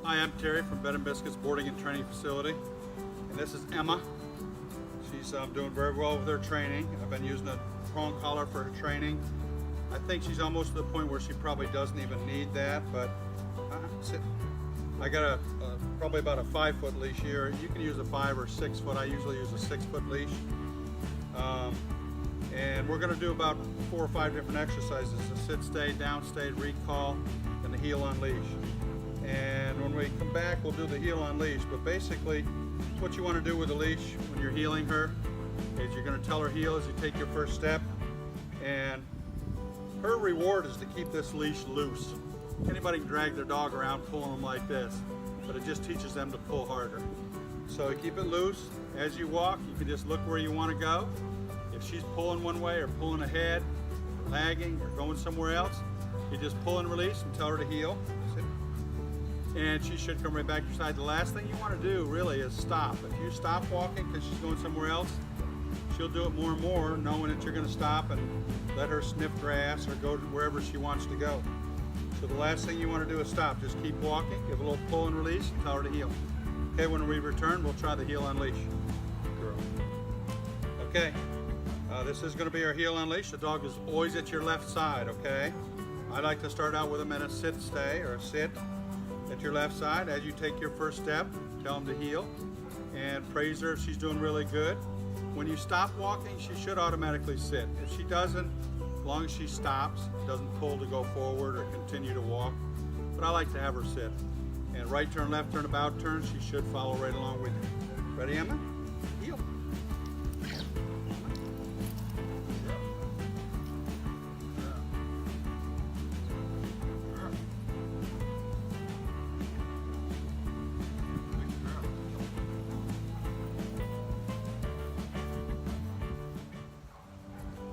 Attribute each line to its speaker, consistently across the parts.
Speaker 1: Hi, I'm Terry from Bed and Biscuits Boarding and Training Facility, and this is Emma. She's doing very well with her training. I've been using a prong collar for her training. I think she's almost to the point where she probably doesn't even need that, but I got probably about a 5-foot leash here. You can use a 5 or 6 foot. I usually use a 6-foot leash. And we're going to do about 4 or 5 different exercises: the sit, stay, down, stay, recall, and the heel unleash. And when we come back, we'll do the heel unleash. But basically, what you want to do with the leash when you're heeling her is you're going to tell her heel as you take your first step. And her reward is to keep this leash loose. Anybody can drag their dog around pulling them like this, but it just teaches them to pull harder. So keep it loose. As you walk, you can just look where you want to go. If she's pulling one way or pulling ahead, or lagging or going somewhere else, you just pull and release and tell her to heel. And she should come right back to your side. The last thing you want to do really is stop. If you stop walking because she's going somewhere else, she'll do it more and more, knowing that you're going to stop and let her sniff grass or go to wherever she wants to go. So the last thing you want to do is stop. Just keep walking, give a little pull and release, and tell her to heel. Okay, when we return, we'll try the heel unleash. Girl. Okay, this is going to be our heel unleash. The dog is always at your left side, okay? I like to start out with them in a sit stay or a sit at your left side. As you take your first step, tell them to heel and praise her if she's doing really good. When you stop walking, she should automatically sit. If she doesn't, as long as she stops, doesn't pull to go forward or continue to walk, but I like to have her sit. And right turn, left turn, about turn, she should follow right along with you. Ready, Emma? Heel.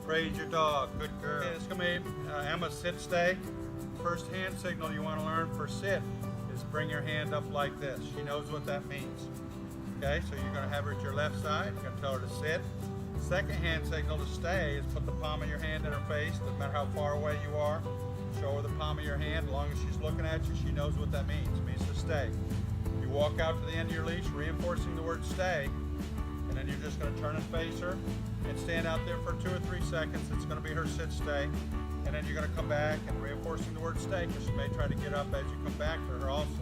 Speaker 1: Praise your dog, good girl. Okay, it's gonna be Emma sit stay. First hand signal you want to learn for sit is bring your hand up like this. She knows what that means. Okay, so you're gonna have her at your left side. You're gonna tell her to sit. Second hand signal to stay is put the palm of your hand in her face. Doesn't matter how far away you are. Show her the palm of your hand. As long as she's looking at you, she knows what that means. It means to stay. You walk out to the end of your leash, reinforcing the word stay, and then you're just gonna turn and face her and stand out there for 2 or 3 seconds. It's going to be her sit stay, and then you're going to come back and reinforcing the word stay, because she may try to get up as you come back to her also,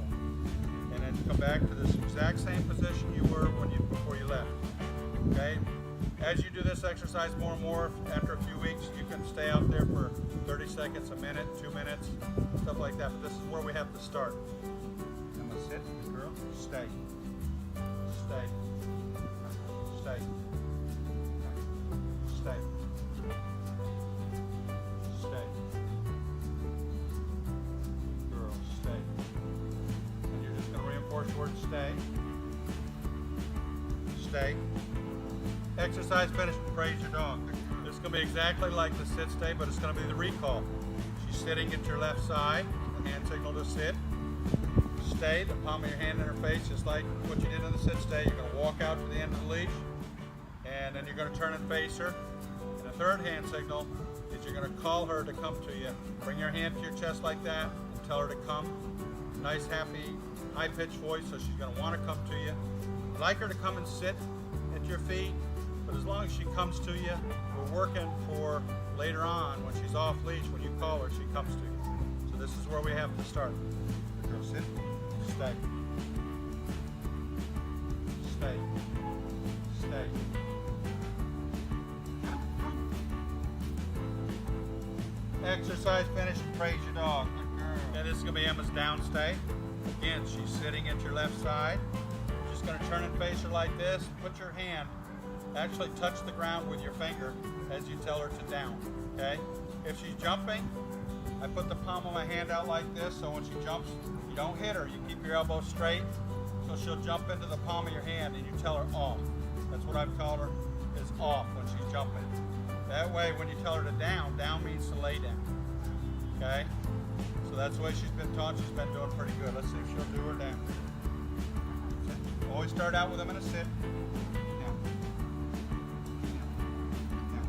Speaker 1: and then come back to this exact same position you were before you left. Okay, as you do this exercise more and more, after a few weeks, you can stay out there for 30 seconds, a minute, 2 minutes, stuff like that. But this is where we have to start. I'm gonna sit, good girl, stay, stay, stay. Stay. Stay. Girl, stay. And you're just going to reinforce the word stay. Stay. Exercise finished. Praise your dog. This is going to be exactly like the sit stay, but it's going to be the recall. She's sitting at your left side. The hand signal to sit. Stay. The palm of your hand in her face, just like what you did in the sit stay. You're going to walk out to the end of the leash, and then you're going to turn and face her. The third hand signal is you're going to call her to come to you. Bring your hand to your chest like that and tell her to come. Nice, happy, high-pitched voice, so she's going to want to come to you. I'd like her to come and sit at your feet, but as long as she comes to you, we're working for later on when she's off leash. When you call her, she comes to you. So this is where we have to start. Girl, sit, stay, stay, stay. Exercise finished. Praise your dog. And this is going to be Emma's down stay. Again, she's sitting at your left side. You're just going to turn and face her like this. Put your hand, actually touch the ground with your finger as you tell her to down. Okay? If she's jumping, I put the palm of my hand out like this, so when she jumps, you don't hit her. You keep your elbow straight, so she'll jump into the palm of your hand, and you tell her off. That's what I've called her, is off when she's jumping. That way, when you tell her to down, down means to lay down. Okay? So that's the way she's been taught. She's been doing pretty good. Let's see if she'll do her down. Always start out with them in a sit. Down. Down.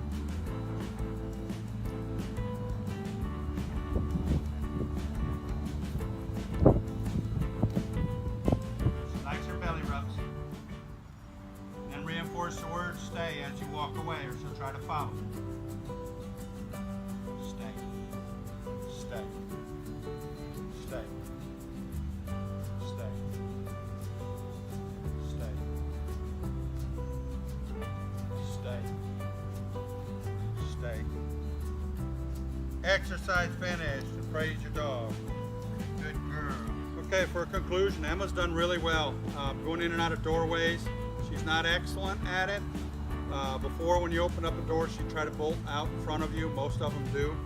Speaker 1: Stay. Stay. Stay. Stay. Stay. Stay. Exercise finished. Praise your dog. Good girl. Okay, for a conclusion, Emma's done really well. Going in and out of doorways. She's not excellent at it. Before, when you open up a door, she'd try to bolt out in front of you. Most of them do.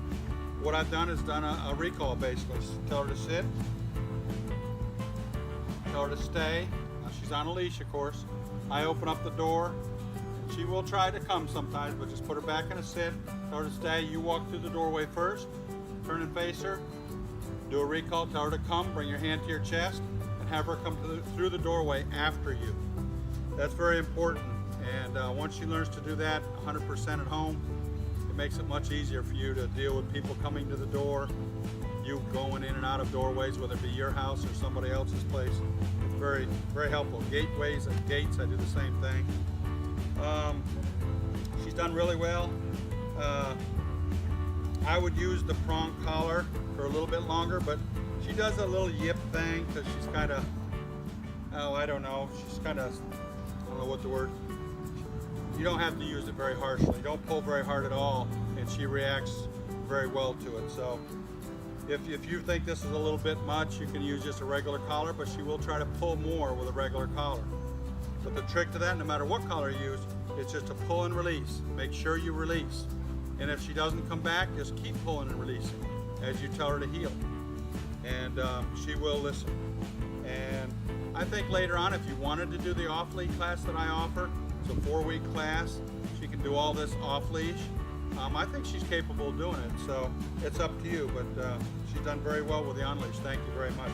Speaker 1: What I've done is done a recall, basically. Tell her to sit. Tell her to stay. Now, she's on a leash, of course. I open up the door. She will try to come sometimes, but just put her back in a sit. Tell her to stay. You walk through the doorway first. Turn and face her. Do a recall. Tell her to come. Bring your hand to your chest and have her come through the doorway after you. That's very important. And once she learns to do that 100% at home, it makes it much easier for you to deal with people coming to the door, you going in and out of doorways, whether it be your house or somebody else's place. It's very, very helpful. Gateways and gates, I do the same thing. She's done really well. I would use the prong collar for a little bit longer, but she does a little yip thing because she's kind of, oh, I don't know, she's kind of, I don't know what the word, you don't have to use it very harshly. Don't pull very hard at all, and she reacts very well to it. So if you think this is a little bit much, you can use just a regular collar, but she will try to pull more with a regular collar. But the trick to that, no matter what collar you use, is just to pull and release. Make sure you release. And if she doesn't come back, just keep pulling and releasing as you tell her to heel. And she will listen. And I think later on, if you wanted to do the off-lead class that I offer, it's a 4-week class, she can do all this off-leash. I think she's capable of doing it, so it's up to you. But she's done very well with the on-leash. Thank you very much.